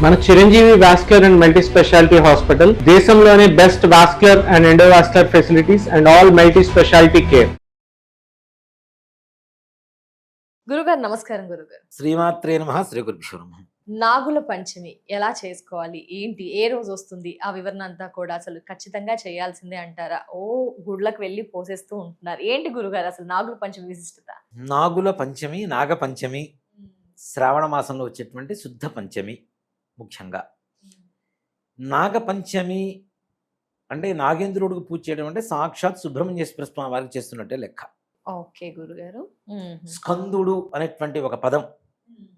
మన Chiranjeevi vascular and multi speciality hospital దేశంలోనే best vascular and endovascular facilities and all multi speciality care. గురుగారు నమస్కారం. గురుగారు శ్రీమాత్రే నమః. శ్రీ గురుభ్యో నమః. నాగుల పంచమి ఎలా చేసుకోవాలి, ఏంటి, ఏ రోజు వస్తుంది, ఆ వివరణ అంతా కూడా అసలు ఖచ్చితంగా చేయాల్సిందే అంటారా? గుడ్లకు వెళ్ళి పోసేస్తూ ఉంటున్నారు. ఏంటి గురుగారు అసలు నాగుల పంచమి విశిష్టత? నాగుల పంచమి, నాగ పంచమి శ్రావణ మాసంలో వచ్చేటువంటి శుద్ధ పంచమి. ముఖ్యంగా నాగపంచమి అంటే నాగేంద్రుడికి పూజ చేయడం అంటే సాక్షాత్ సుబ్రహ్మణ్యేశ్వర స్వామి వారికి చేస్తున్నట్టే లెక్క. ఓకే గురుగారు. స్కందుడు అనేటువంటి ఒక పదం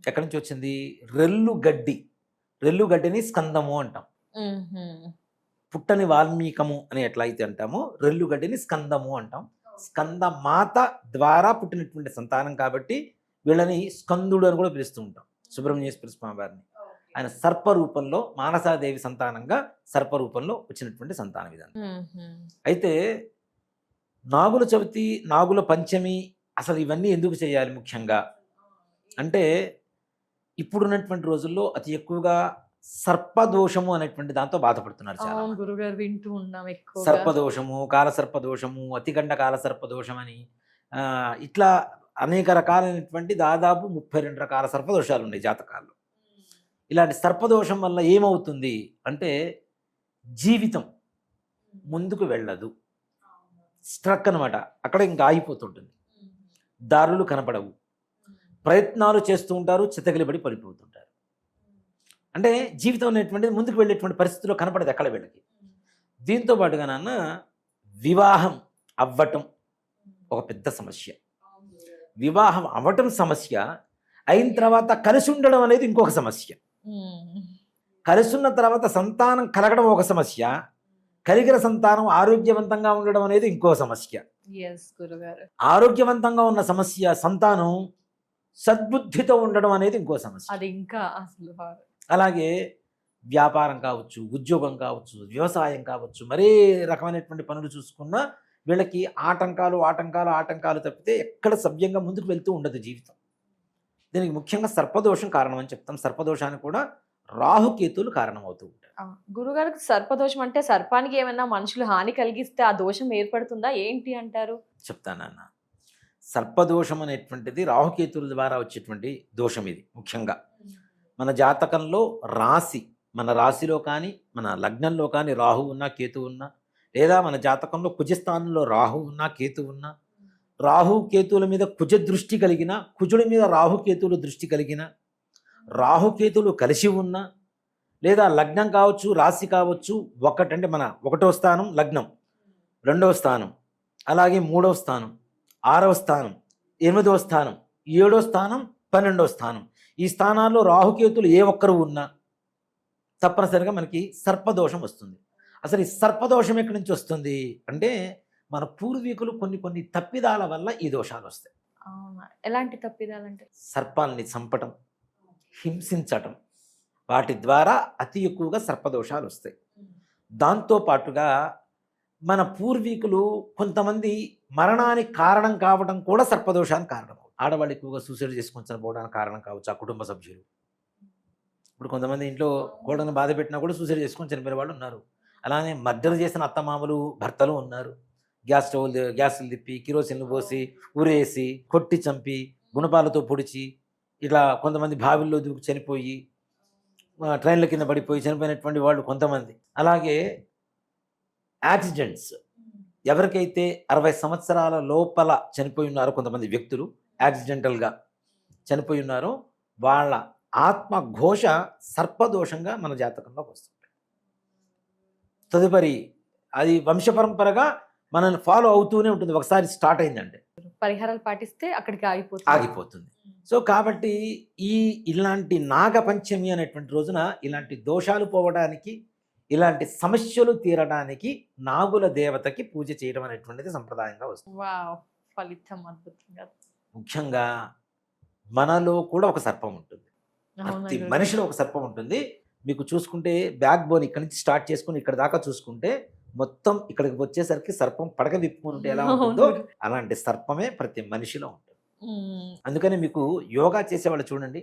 ఎక్కడి నుంచి వచ్చింది? రెల్లు గడ్డి, రెల్లు గడ్డిని స్కందము అంటాం. పుట్టని వాల్మీకము అని ఎట్లయితే అంటామో రెల్లు గడ్డిని స్కందము అంటాం. స్కంద మాత ద్వారా పుట్టినటువంటి సంతానం కాబట్టి వీళ్ళని స్కందుడు అని కూడా పిలుస్తూ ఉంటాం. సుబ్రహ్మణ్యేశ్వర స్వామి వారిని ఆయన సర్పరూపంలో, మానసాదేవి సంతానంగా సర్పరూపంలో వచ్చినటువంటి సంతాన విధానం. అయితే నాగుల చవితి, నాగుల పంచమి అసలు ఇవన్నీ ఎందుకు చేయాలి ముఖ్యంగా అంటే, ఇప్పుడున్నటువంటి రోజుల్లో అతి ఎక్కువగా సర్పదోషము అనేటువంటి దాంతో బాధపడుతున్నారు చాలా. గురుగారు వింటూ ఉన్నాం ఎక్కువ సర్పదోషము, కాలసర్పదోషము, అతిగండ కాలసర్పదోషం అని ఇట్లా అనేక రకాలైనటువంటి దాదాపు 32 రకాల సర్పదోషాలు ఉన్నాయి జాతకాల్లో. ఇలాంటి సర్పదోషం వల్ల ఏమవుతుంది అంటే జీవితం ముందుకు వెళ్ళదు, స్ట్రక్ అనమాట. అక్కడ ఇంకా ఆగిపోతుంటుంది, దారులు కనపడవు, ప్రయత్నాలు చేస్తూ ఉంటారు, చితకలిబడి పడిపోతుంటారు. అంటే జీవితం అనేటువంటిది ముందుకు వెళ్ళేటువంటి పరిస్థితుల్లో కనపడదు ఎక్కడ వీళ్ళకి. దీంతో పాటుగా నాన్న వివాహం అవ్వటం ఒక పెద్ద సమస్య. వివాహం అవ్వటం సమస్య, అయిన తర్వాత కలిసి ఉండడం అనేది ఇంకొక సమస్య. కలిసి ఉన్న తర్వాత సంతానం కలగడం ఒక సమస్య, కలిగిన సంతానం ఆరోగ్యవంతంగా ఉండడం అనేది ఇంకో సమస్య. ఆరోగ్యవంతంగా ఉన్న సమస్య, సంతానం సద్బుద్ధితో ఉండడం అనేది ఇంకో సమస్య. అది ఇంకా అసలు అలాగే వ్యాపారం కావచ్చు, ఉద్యోగం కావచ్చు, వ్యవసాయం కావచ్చు, మరే రకమైనటువంటి పనులు చూసుకున్నా వీళ్ళకి ఆటంకాలు ఆటంకాలు ఆటంకాలు తప్పితే ఎక్కడ సవ్యంగా ముందుకు వెళ్తూ ఉండదు జీవితం. దీనికి ముఖ్యంగా సర్పదోషం కారణం అని చెప్తాం. సర్పదోషానికి కూడా రాహుకేతులు కారణమవుతూ ఉంటారు. గురుగారికి సర్పదోషం అంటే సర్పానికి ఏమైనా మనుషులు హాని కలిగిస్తే ఆ దోషం ఏర్పడుతుందా ఏంటి అంటారు? చెప్తానన్న. సర్పదోషం అనేటువంటిది రాహుకేతుల ద్వారా వచ్చేటువంటి దోషం. ఇది ముఖ్యంగా మన జాతకంలో రాశి, మన రాశిలో కానీ మన లగ్నంలో కానీ రాహు ఉన్నా కేతు ఉన్నా, లేదా మన జాతకంలో కుజస్థానంలో రాహు ఉన్నా కేతు ఉన్నా, రాహు కేతువుల మీద కుజ దృష్టి కలిగిన, కుజుడి మీద రాహుకేతువుల దృష్టి కలిగిన, రాహుకేతువులు కలిసి ఉన్నా, లేదా లగ్నం కావచ్చు, రాశి కావచ్చు, ఒకటంటే మన 1వ స్థానం లగ్నం, 2వ స్థానం, అలాగే 3వ స్థానం, 6వ స్థానం, 8వ స్థానం, 7వ స్థానం, 12వ స్థానం, ఈ స్థానాల్లో రాహుకేతులు ఏ ఒక్కరు ఉన్నా తప్పనిసరిగా మనకి సర్పదోషం వస్తుంది. అసలు ఈ సర్పదోషం ఎక్కడి నుంచి వస్తుంది అంటే, మన పూర్వీకులు కొన్ని తప్పిదాల వల్ల ఈ దోషాలు వస్తాయి. ఎలాంటి తప్పిదాలంటే? సర్పాలని చంపటం, హింసించటం, వాటి ద్వారా అతి ఎక్కువగా సర్పదోషాలు వస్తాయి. దాంతోపాటుగా మన పూర్వీకులు కొంతమంది మరణానికి కారణం కావడం కూడా సర్పదోషానికి కారణం. ఆడవాళ్ళు ఎక్కువగా సూసైడ్ చేసుకొని చనిపోవడానికి కారణం కావచ్చు ఆ కుటుంబ సభ్యులు. ఇప్పుడు కొంతమంది ఇంట్లో కోడను బాధ పెట్టినా కూడా సూసైడ్ చేసుకొని చనిపోయిన వాళ్ళు ఉన్నారు. అలానే మర్డర్ చేసిన అత్తమామలు భర్తలు ఉన్నారు. గ్యాసులు తిప్పి, కిరోసిన్లు పోసి, ఉరేసి, కొట్టి చంపి, గుణపాలతో పొడిచి, ఇట్లా కొంతమంది బావిల్లో దూకి చనిపోయి, ట్రైన్ల కింద పడిపోయి చనిపోయినటువంటి వాళ్ళు కొంతమంది. అలాగే యాక్సిడెంట్స్, ఎవరికైతే 60 సంవత్సరాల లోపల చనిపోయి ఉన్నారో కొంతమంది వ్యక్తులు యాక్సిడెంటల్గా చనిపోయి ఉన్నారో వాళ్ళ ఆత్మఘోష సర్పదోషంగా మన జాతకంలోకి వస్తుంది. తదుపరి అది వంశపరంపరగా మనల్ని ఫాలో అవుతూనే ఉంటుంది. ఒకసారి స్టార్ట్ అయిందంటే పరిహారాలు పాటిస్తే అక్కడికి ఆగిపోతుంది. సో కాబట్టి ఇలాంటి నాగపంచమి అనేటువంటి రోజున ఇలాంటి దోషాలు పోవడానికి, ఇలాంటి సమస్యలు తీరడానికి నాగుల దేవతకి పూజ చేయడం అనేటువంటిది సంప్రదాయంగా వస్తుంది. ఫలితం అద్భుతంగా. ముఖ్యంగా మనలో కూడా ఒక సర్పం ఉంటుంది, ప్రతి మనిషిలో ఒక సర్పం ఉంటుంది. మీకు చూసుకుంటే బ్యాక్ బోన్ ఇక్కడ నుంచి స్టార్ట్ చేసుకుని ఇక్కడ దాకా చూసుకుంటే మొత్తం ఇక్కడికి వచ్చేసరికి సర్పం పడగ విప్పుకుంటే ఉంటే ఎలా ఉంటుందో అలాంటి సర్పమే ప్రతి మనిషిలో ఉంటుంది. అందుకని మీకు యోగా చేసేవాళ్ళు చూడండి,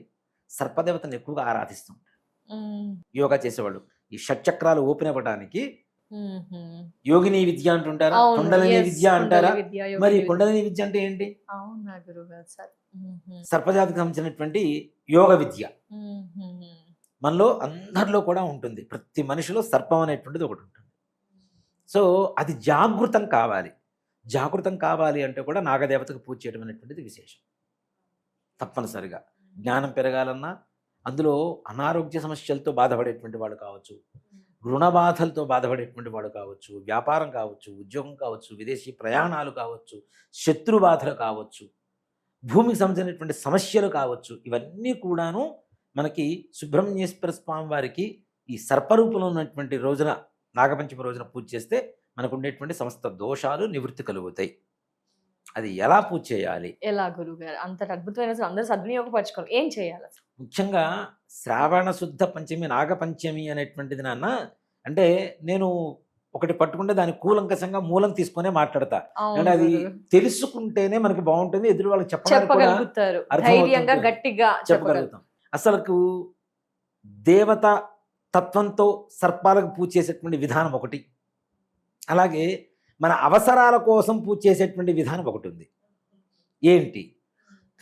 సర్పదేవతను ఎక్కువగా ఆరాధిస్తూ ఉంటారు. యోగా చేసేవాళ్ళు. ఈ షట్చక్రాలు ఓపెన్ అవ్వడానికి యోగిని విద్య అంటుంటారా, కుండలిని విద్య అంటారా? మరి కుండలిని విద్య అంటే ఏంటి? అవునా గురుగారు సార్? సర్పజాతికి సంబంధించినటువంటి యోగ విద్య మనలో అందరిలో కూడా ఉంటుంది. ప్రతి మనిషిలో సర్పం అనేటువంటిది ఒకటి ఉంటుంది. సో అది జాగృతం కావాలి. జాగృతం కావాలి అంటే కూడా నాగదేవతకు పూజ చేయడం అనేటువంటిది విశేషం. తప్పనిసరిగా జ్ఞానం పెరగాలన్నా, అందులో అనారోగ్య సమస్యలతో బాధపడేటువంటి వాడు కావచ్చు, రుణ బాధలతో బాధపడేటువంటి వాడు కావచ్చు, వ్యాపారం కావచ్చు, ఉద్యోగం కావచ్చు, విదేశీ ప్రయాణాలు కావచ్చు, శత్రు బాధలు కావచ్చు, భూమికి సంబంధించినటువంటి సమస్యలు కావచ్చు, ఇవన్నీ కూడాను మనకి సుబ్రహ్మణ్యేశ్వర స్వామి వారికి ఈ సర్పరూపంలో ఉన్నటువంటి రోజున, నాగపంచమి రోజున పూజ చేస్తే మనకు ఉండేటువంటి సమస్త దోషాలు నివృత్తి కలుగుతాయి. అది ఎలా పూజ చేయాలి? ఎలా గురుగారు? అంతటి అద్భుతమైన అందరూ సద్వినియోగపరచుకోవాలి. ఏం చేయాలి? ముఖ్యంగా శ్రావణ శుద్ధ పంచమి, నాగపంచమి అనేటువంటిది నాన్న, అంటే నేను ఒకటి పట్టుకుంటే దాని కూలంకషంగా మూలం తీసుకునే మాట్లాడతా. అంటే అది తెలుసుకుంటేనే మనకి బాగుంటుంది, ఎదురు వాళ్ళకి చెప్పగలుగుతారు, ధైర్యంగా గట్టిగా చెప్పగలుగుతాం. అసలు దేవత తత్వంతో సర్పాలకు పూజ చేసేటువంటి విధానం ఒకటి, అలాగే మన అవసరాల కోసం పూజ చేసేటువంటి విధానం ఒకటి ఉంది. ఏంటి?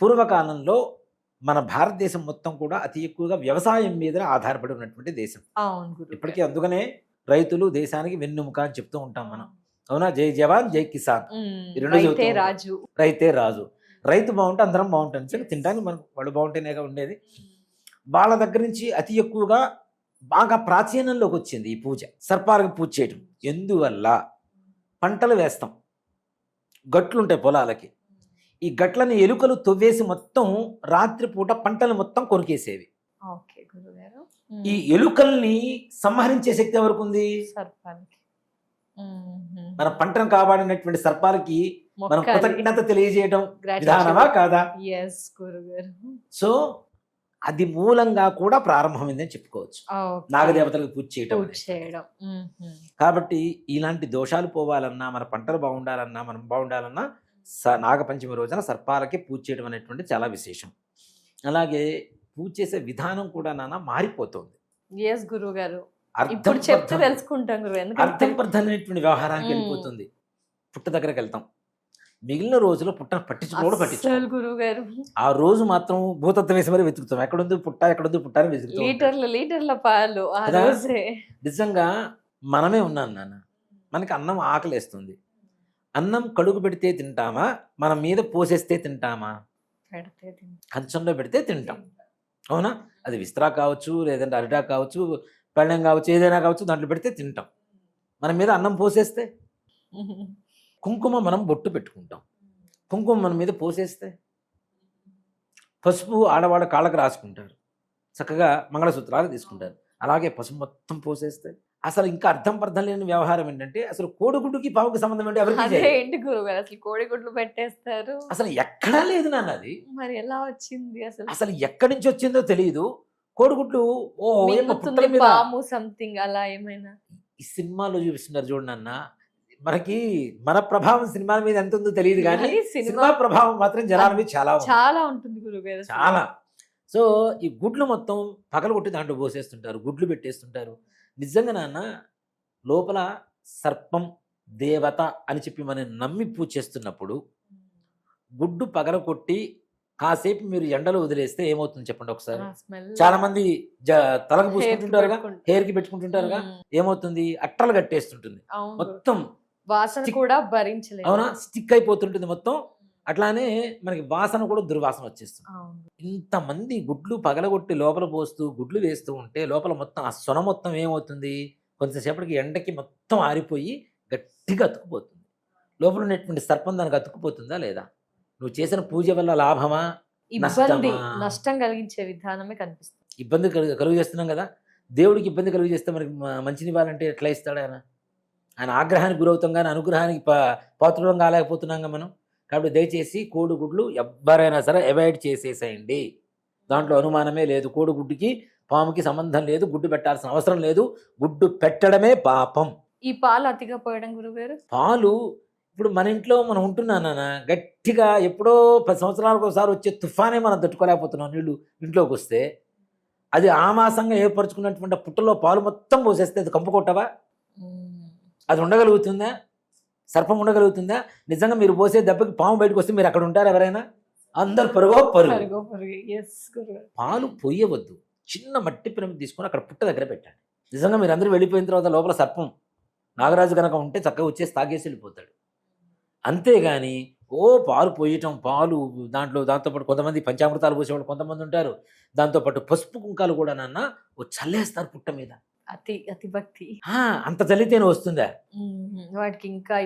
పూర్వకాలంలో మన భారతదేశం మొత్తం కూడా అతి ఎక్కువగా వ్యవసాయం మీద ఆధారపడి ఉన్నటువంటి దేశం. ఇప్పటికీ అందుకనే రైతులు దేశానికి వెన్నెముక అని చెప్తూ ఉంటాం మనం. అవునా? జై జవాన్ జై కిసాన్, రైతే రాజు. రైతు బాగుంటే అందరం బాగుంటాం. తినడానికి మనం వాళ్ళు బాగుంటేనే ఉండేది. వాళ్ళ దగ్గర నుంచి అతి ఎక్కువగా బాగా ప్రాచీనంలోకి వచ్చింది ఈ పూజ, సర్పాలకు పూజ చేయడం. ఎందువల్ల? పంటలు వేస్తాం, గట్లు ఉంటాయి పొలాలకి. ఈ గట్లని ఎలుకలు తవ్వేసి మొత్తం రాత్రిపూట పంటలు మొత్తం కొరికేసేవి. ఈ ఎలుకల్ని సంహరించే శక్తి ఎవరికి ఉంది? మన పంటను కాపాడినటువంటి సర్పాలకి మనం కృతజ్ఞత తెలియజేయడం విధానమా కాదా? సో అది మూలంగా కూడా ప్రారంభమైందని చెప్పుకోవచ్చు, నాగదేవతలకు పూజ చేయడం. కాబట్టి ఇలాంటి దోషాలు పోవాలన్నా, మన పంటలు బాగుండాలన్నా, మనం బాగుండాలన్నా నాగపంచమి రోజున సర్పాలకి పూజ చేయడం అనేటువంటి చాలా విశేషం. అలాగే పూజ చేసే విధానం కూడా నాన్న మారిపోతుంది. అర్థం అనేటువంటి వ్యవహారానికి వెళ్ళిపోతుంది. పుట్ట దగ్గరకు వెళ్తాం, మిగిలిన రోజులో పుట్టను పట్టించుకోవడం. ఆ రోజు మాత్రం భూతత్వం వేసి మరి వెతుకుతాం, ఎక్కడుంది పుట్ట, ఎక్కడుంది పుట్ట అని వెతుకుతాం. లీటర్ల పాలు. నిజంగా మనమే ఉన్నాను నాన్న. మనకి అన్నం ఆకలేస్తుంది, అన్నం కడుగు పెడితే తింటామా, మన మీద పోసేస్తే తింటామా? కంచంలో పెడితే తింటాం. అవునా? అది విస్తరా కావచ్చు, లేదంటే అరిటా కావచ్చు, పళ్ళెం కావచ్చు, ఏదైనా కావచ్చు, దాంట్లో పెడితే తింటాం. మన మీద అన్నం పోసేస్తే, కుంకుమ మనం బొట్టు పెట్టుకుంటాం, కుంకుమ మన మీద పోసేస్తే, పసుపు ఆడవాళ్ళ కాళ్ళకు రాసుకుంటారు, చక్కగా మంగళసూత్రాలు తీసుకుంటారు. అలాగే పసుపు మొత్తం పోసేస్తే అసలు ఇంకా అర్థం లేని వ్యవహారం ఏంటంటే, అసలు కోడిగుడ్డుకి పావుకి సంబంధం ఏంటి? ఎవరికి అసలు కోడిగుడ్లు పెట్టేస్తారు, అసలు ఎక్కడా లేదు నాన్న. అది మరి ఎలా వచ్చింది? అసలు ఎక్కడి నుంచి వచ్చిందో తెలియదు. కోడిగుడ్లు సంథింగ్ అలా ఏమైనా ఈ సినిమాలో చూపిస్తున్నారు చూడండి అన్న. మనకి మన ప్రభావం సినిమాల మీద ఎంత ఉందో తెలియదు, కానీ సినిమా ప్రభావం మాత్రం జనాల మీద చాలా ఉంటుంది గురుగారు, చాలా. సో ఈ గుడ్లు మొత్తం పగలగొట్టి దాంట్లో పోసేస్తుంటారు, గుడ్లు పెట్టేస్తుంటారు. నిజంగా నాన్న, లోపల సర్పం దేవత అని చెప్పి మనం నమ్మి పూజ చేస్తున్నప్పుడు గుడ్డు పగలగొట్టి కాసేపు మీరు ఎండలో వదిలేస్తే ఏమవుతుంది చెప్పండి ఒకసారి? చాలా మంది తలకు పూసుకుంటుంటారుగా, హెయిర్ కి పెట్టుకుంటుంటారుగా, ఏమవుతుంది? అట్టలు కట్టేస్తుంటుంది, మొత్తం వాసన కూడా భరించలేదు. అవునా? స్టిక్ అయిపోతుంటుంది మొత్తం. అట్లానే మనకి వాసన కూడా దుర్వాసన వచ్చేస్తుంది. ఇంతమంది గుడ్లు పగలగొట్టి లోపల పోస్తూ గుడ్లు వేస్తూ ఉంటే లోపల మొత్తం ఆ సొన మొత్తం ఏమవుతుంది? కొంచెంసేపటికి ఎండకి మొత్తం ఆరిపోయి గట్టిగా అతుక్కుపోతుంది. లోపల ఉన్నటువంటి సర్పం దానికి అతుక్కుపోతుందా లేదా? నువ్వు చేసిన పూజ వల్ల లాభమా, నష్టం కలిగించే విధానమే కనిపిస్తుంది. ఇబ్బంది కలుగు చేస్తున్నాం కదా. దేవుడికి ఇబ్బంది కలుగు చేస్తే మనకి మంచినివ్వాలంటే ఎట్లా ఇస్తాడు ఆయన? ఆయన ఆగ్రహానికి గురవుతాం కానీ అనుగ్రహానికి పాత్రులం కాలేకపోతున్నాం మనం. కాబట్టి దయచేసి కోడిగుడ్లు ఎవరైనా సరే అవాయిడ్ చేసేసేయండి, దాంట్లో అనుమానమే లేదు. కోడిగుడ్డుకి పాముకి సంబంధం లేదు, గుడ్డు పెట్టాల్సిన అవసరం లేదు, గుడ్డు పెట్టడమే పాపం. ఈ పాలు అతిగా పోయడం గురుగారు? పాలు ఇప్పుడు మన ఇంట్లో మనం ఉంటున్నానా, గట్టిగా ఎప్పుడో 10 సంవత్సరాలకు ఒకసారి వచ్చే తుఫానే మనం తట్టుకోలేకపోతున్నాం. నీళ్ళు ఇంట్లోకి వస్తే అది ఆమాసంగా ఏర్పరచుకున్నటువంటి పుట్టలో పాలు మొత్తం పోసేస్తే అది కంపు కొట్టవా? అది ఉండగలుగుతుందా? సర్పం ఉండగలుగుతుందా? నిజంగా మీరు పోసే దెబ్బకి పాము బయటకు వస్తే మీరు అక్కడ ఉంటారు ఎవరైనా? అందరు పరుగో పరుగు. పాలు పొయ్యవద్దు. చిన్న మట్టి పిరమిడ్ తీసుకొని అక్కడ పుట్ట దగ్గర పెట్టండి. నిజంగా మీరు అందరూ వెళ్ళిపోయిన తర్వాత లోపల సర్పం నాగరాజు కనుక ఉంటే చక్కగా వచ్చేసి తాగేసి వెళ్ళిపోతాడు. అంతేగాని పాలు పోయటం, పాలు దాంతోపాటు కొంతమంది పంచామృతాలు పోసేవాళ్ళు కొంతమంది ఉంటారు. దాంతోపాటు పసుపు కుంకాలు కూడా నాన్న చల్లేస్తారు పుట్ట మీద. అతి భక్తి. అంత చల్లితేనే వస్తుందా? వాటికి ఇంకా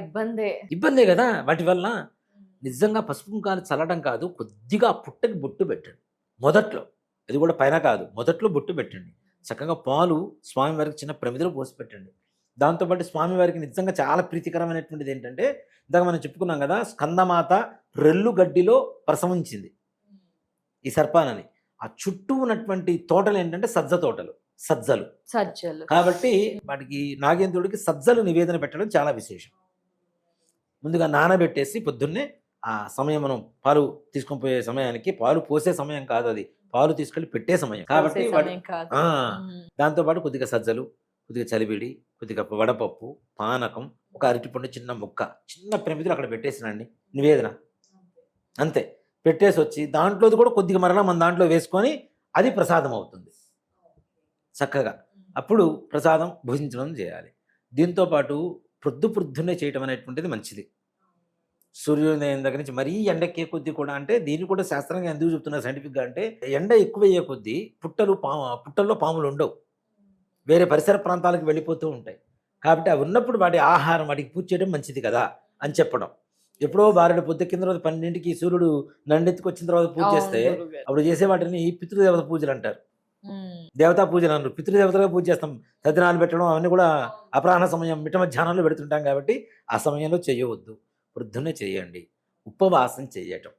ఇబ్బందే కదా. వాటి వల్ల నిజంగా పసుపు కుంకాలు చల్లడం కాదు, కొద్దిగా పుట్టకి బొట్టు పెట్టండి మొదట్లో. అది కూడా పైన కాదు, మొదట్లో బొట్టు పెట్టండి. చక్కగా పాలు స్వామివారికి చిన్న ప్రమిదలో పోసి పెట్టండి. దాంతోపాటు స్వామివారికి నిజంగా చాలా ప్రీతికరమైనటువంటిది ఏంటంటే, ఇందాక మనం చెప్పుకున్నాం కదా, స్కందమాత రెల్లు గడ్డిలో ప్రసవించింది ఈ సర్పానని. ఆ చుట్టూ ఉన్నటువంటి తోటలు ఏంటంటే సజ్జలు. కాబట్టి వాటికి నాగేంద్రుడికి సజ్జలు నివేదన పెట్టడం చాలా విశేషం. ముందుగా నానబెట్టేసి పొద్దున్నే ఆ సమయం మనం పాలు తీసుకొని పోయే సమయానికి, పాలు పోసే సమయం కాదు అది, పాలు తీసుకెళ్ళి పెట్టే సమయం కాబట్టి దాంతోపాటు కొద్దిగా సజ్జలు, కొద్దిగా చలివిడి, కొద్దిగా వడపప్పు, పానకం, ఒక అరటిపండు చిన్న ముక్క, చిన్న ప్రమిదిలో అక్కడ పెట్టేసినండి నివేదన. అంతే. పెట్టేసి వచ్చి దాంట్లోది కూడా కొద్దిగా మరలా మన దాంట్లో వేసుకొని అది ప్రసాదం అవుతుంది చక్కగా. అప్పుడు ప్రసాదం భుజించడం చేయాలి. దీంతోపాటు ప్రొద్దునే చేయటం అనేటువంటిది మంచిది. సూర్యోదయం దగ్గర నుంచి మరీ ఎండెక్కే కొద్దీ కూడా, అంటే దీన్ని కూడా శాస్త్రంగా ఎందుకు చెప్తున్నారు సైంటిఫిక్గా అంటే, ఎండ ఎక్కువ అయ్యే కొద్దీ పుట్టల్లో పాములు ఉండవు, వేరే పరిసర ప్రాంతాలకు వెళ్ళిపోతూ ఉంటాయి. కాబట్టి అవి ఉన్నప్పుడు వాటి ఆహారం వాటికి పూజ చేయడం మంచిది కదా అని చెప్పడం. ఎప్పుడో బారెడు పొద్దు కింద రోజు 12ంటికి సూర్యుడు నండెత్తుకు వచ్చిన తర్వాత పూజ చేస్తే అప్పుడు చేసే వాటిని పితృదేవత పూజలు అంటారు. దేవతా పూజలు అన్నారు. పితృదేవతలుగా పూజ చేస్తాం. తద్దినాలు పెట్టడం అవన్నీ కూడా అపరాహ్న సమయం, మిట్ట మధ్యాహ్నంలో పెడుతుంటాం. కాబట్టి ఆ సమయంలో చేయవద్దు, పొద్దున్నే చేయండి. ఉపవాసం చేయటం,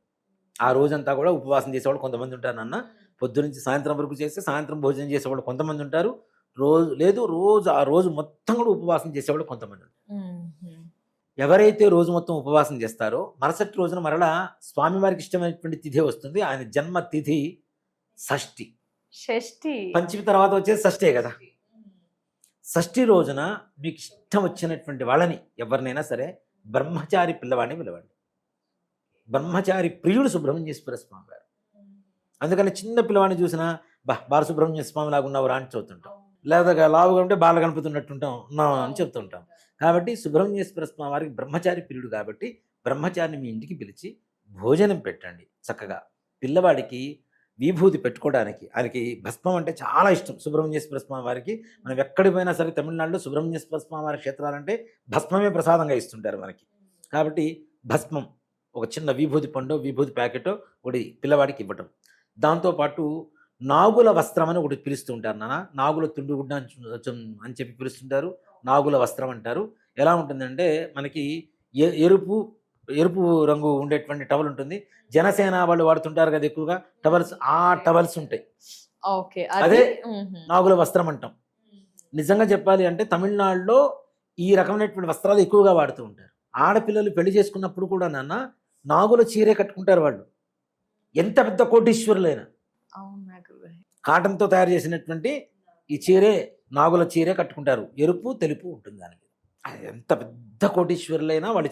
ఆ రోజంతా కూడా ఉపవాసం చేసేవాళ్ళు కొంతమంది ఉంటారు నాన్న. పొద్దునుంచి సాయంత్రం వరకు చేస్తే సాయంత్రం భోజనం చేసేవాళ్ళు కొంతమంది ఉంటారు. ఆ రోజు మొత్తం కూడా ఉపవాసం చేసేవాళ్ళు కొంతమంది ఉంటారు. ఎవరైతే రోజు మొత్తం ఉపవాసం చేస్తారో మరుసటి రోజున మరలా స్వామివారికి ఇష్టమైనటువంటి తిథి వస్తుంది. ఆయన జన్మ తిథి షష్ఠి. పంచమి తర్వాత వచ్చేది షష్ఠే కదా. షష్ఠి రోజున మీకు ఇష్టం వచ్చినటువంటి వాళ్ళని ఎవరినైనా సరే బ్రహ్మచారి పిల్లవాడిని పిలవండి. బ్రహ్మచారి ప్రియుడు సుబ్రహ్మణ్యేశ్వర స్వామి గారు. అందుకని చిన్న పిల్లవాడిని చూసినా బాలసుబ్రహ్మణ్య స్వామి లాగా ఉన్నవరా అని చెబుతుంటాం. లేదా లావుగా ఉంటే బాల కనిపిస్తున్నట్టుంటాం ఉన్నాం అని చెప్తుంటాం. కాబట్టి సుబ్రహ్మణ్యేశ్వర స్వామి వారికి బ్రహ్మచారి ప్రియుడు కాబట్టి బ్రహ్మచారిని మీ ఇంటికి పిలిచి భోజనం పెట్టండి. చక్కగా పిల్లవాడికి విభూతి పెట్టుకోవడానికి, ఆయనకి భస్మం అంటే చాలా ఇష్టం సుబ్రహ్మణ్యేశ్వర స్వామి వారికి. మనం ఎక్కడికి పోయినా సరే తమిళనాడులో సుబ్రహ్మణ్యేశ్వర స్వామి వారి క్షేత్రాలంటే భస్మమే ప్రసాదంగా ఇస్తుంటారు మనకి. కాబట్టి భస్మం, ఒక చిన్న విభూతి పండు, విభూతి ప్యాకెట్ ఒకటి పిల్లవాడికి ఇవ్వటం. దాంతోపాటు నాగుల వస్త్రం అని ఒకటి పిలుస్తూ ఉంటారు నాన్న. నాగుల తుండుగుడ్డ అని చెప్పి పిలుస్తుంటారు, నాగుల వస్త్రం అంటారు. ఎలా ఉంటుందంటే మనకి ఎరుపు రంగు ఉండేటువంటి టవల్ ఉంటుంది. జనసేన వాళ్ళు వాడుతుంటారు కదా ఎక్కువగా టవల్స్, ఆ టవల్స్ ఉంటాయి. అదే నాగుల వస్త్రం అంటాం. నిజంగా చెప్పాలి అంటే తమిళనాడులో ఈ రకమైనటువంటి వస్త్రాలు ఎక్కువగా వాడుతూ ఉంటారు. ఆడపిల్లలు పెళ్లి చేసుకున్నప్పుడు కూడా నాన్న నాగుల చీరే కట్టుకుంటారు వాళ్ళు. ఎంత పెద్ద కోటీశ్వరులైనా కాటన్తో తయారు చేసినటువంటి ఈ చీరే, నాగుల చీరే కట్టుకుంటారు. ఎరుపు తెలుపు ఉంటుంది దానికి. ఎంత పెద్ద కోటీశ్వరులైనా వాళ్ళు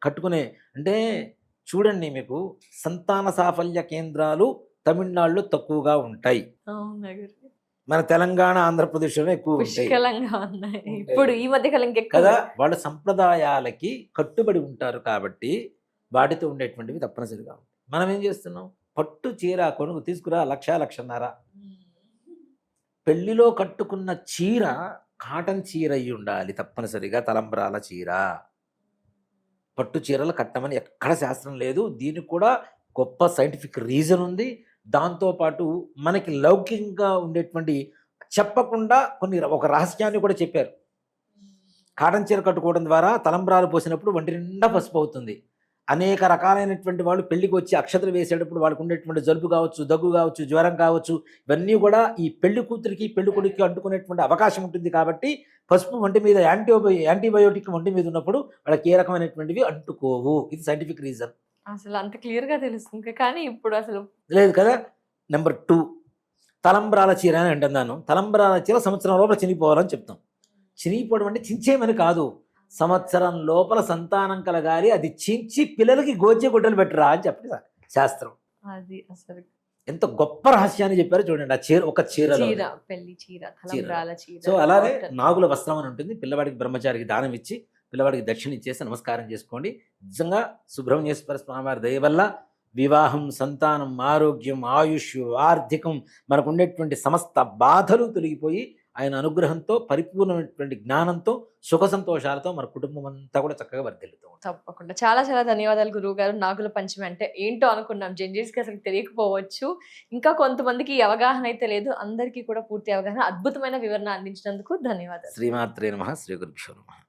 కట్టుకునే అంటే చూడండి, మీకు సంతాన సాఫల్య కేంద్రాలు తమిళనాడులో తక్కువగా ఉంటాయి. మన తెలంగాణ, ఆంధ్రప్రదేశ్లో ఎక్కువ ఉంటాయి కదా. వాళ్ళ సంప్రదాయాలకి కట్టుబడి ఉంటారు కాబట్టి వాటితో ఉండేటువంటివి తప్పనిసరిగా ఉంటాయి. మనం ఏం చేస్తున్నాం, పట్టు చీర కొనుక్కు తీసుకురా 1,00,000-1,50,000. పెళ్లిలో కట్టుకున్న చీర కాటన్ చీర అయి ఉండాలి తప్పనిసరిగా, తలంబ్రాల చీర. పట్టు చీరలు కట్టమని ఎక్కడ శాస్త్రం లేదు. దీనికి కూడా గొప్ప సైంటిఫిక్ రీజన్ ఉంది. దాంతోపాటు మనకి లౌకికంగా ఉండేటువంటి చెప్పకుండా ఒక రహస్యాన్ని కూడా చెప్పారు. కాటన్ చీర కట్టుకోవడం ద్వారా తలంబ్రాలు పోసినప్పుడు ఒంటి నిండా పసుపు అవుతుంది. అనేక రకాలైనటువంటి వాళ్ళు పెళ్లికి వచ్చి అక్షతలు వేసేటప్పుడు వాళ్ళకు ఉండేటువంటి జలుబు కావచ్చు, దగ్గు కావచ్చు, జ్వరం కావచ్చు, ఇవన్నీ కూడా ఈ పెళ్లి కూతురికి పెళ్లి కొడుకుకి అంటుకునేటువంటి అవకాశం ఉంటుంది. కాబట్టి పసుపు ఒంటి మీద యాంటీబయోటిక్ ఒంటి మీద ఉన్నప్పుడు వాళ్ళకి ఏ రకమైనటువంటివి అంటుకోవు. ఇది సైంటిఫిక్ రీజన్. అసలు అంత క్లియర్ గా తెలుస్తుంది కానీ ఇప్పుడు అసలు లేదు కదా. నెంబర్ 2, తలంబ్రాల చీర అని అంటున్నాను. తలంబ్రాల చీర సంవత్సరం లోపల చినిగిపోవాలని చెప్తాం. చినిగిపోవడం అంటే చించేయమని కాదు, సంవత్సరం లోపల సంతానం కలగాలి, అది చించి పిల్లలకి గోచె గుడ్డలు పెట్టరా అని చెప్పి శాస్త్రం. అది అసలు ఎంత గొప్ప రహస్యాన్ని చెప్పారో చూడండి. ఆ చీర ఒక చీరలో. చీర, పెళ్లి చీర, తలంబ్రాల చీర. సో అలానే కాటన్. నాగుల వస్త్రం అని ఉంటుంది. పిల్లవాడికి బ్రహ్మచారికి దానం ఇచ్చి పిల్లవాడికి దక్షిణ ఇచ్చేసి నమస్కారం చేసుకోండి. నిజంగా సుబ్రహ్మణ్యేశ్వర స్వామివారి దయ వల్ల వివాహం, సంతానం, ఆరోగ్యం, ఆయుష్, ఆర్థికం, మనకు ఉండేటువంటి సమస్త బాధలు తొలగిపోయి ఆయన అనుగ్రహంతో పరిపూర్ణమైనటువంటి జ్ఞానంతో సుఖ సంతోషాలతో మన కుటుంబం అంతా కూడా చక్కగా వర్ధిల్లుతూ ఉంటుంది. తప్పకుండా. చాలా చాలా ధన్యవాదాలు గురువు గారు. నాగుల పంచమి అంటే ఏంటో అనుకున్నాం, జెంజీస్కి అసలు తెలియకపోవచ్చు, ఇంకా కొంతమందికి ఈ అవగాహన అయితే లేదు, అందరికీ కూడా పూర్తి అవగాహన, అద్భుతమైన వివరణ అందించినందుకు ధన్యవాదాలు. శ్రీమాత్రే నమః. శ్రీ గురుభ్యో నమః.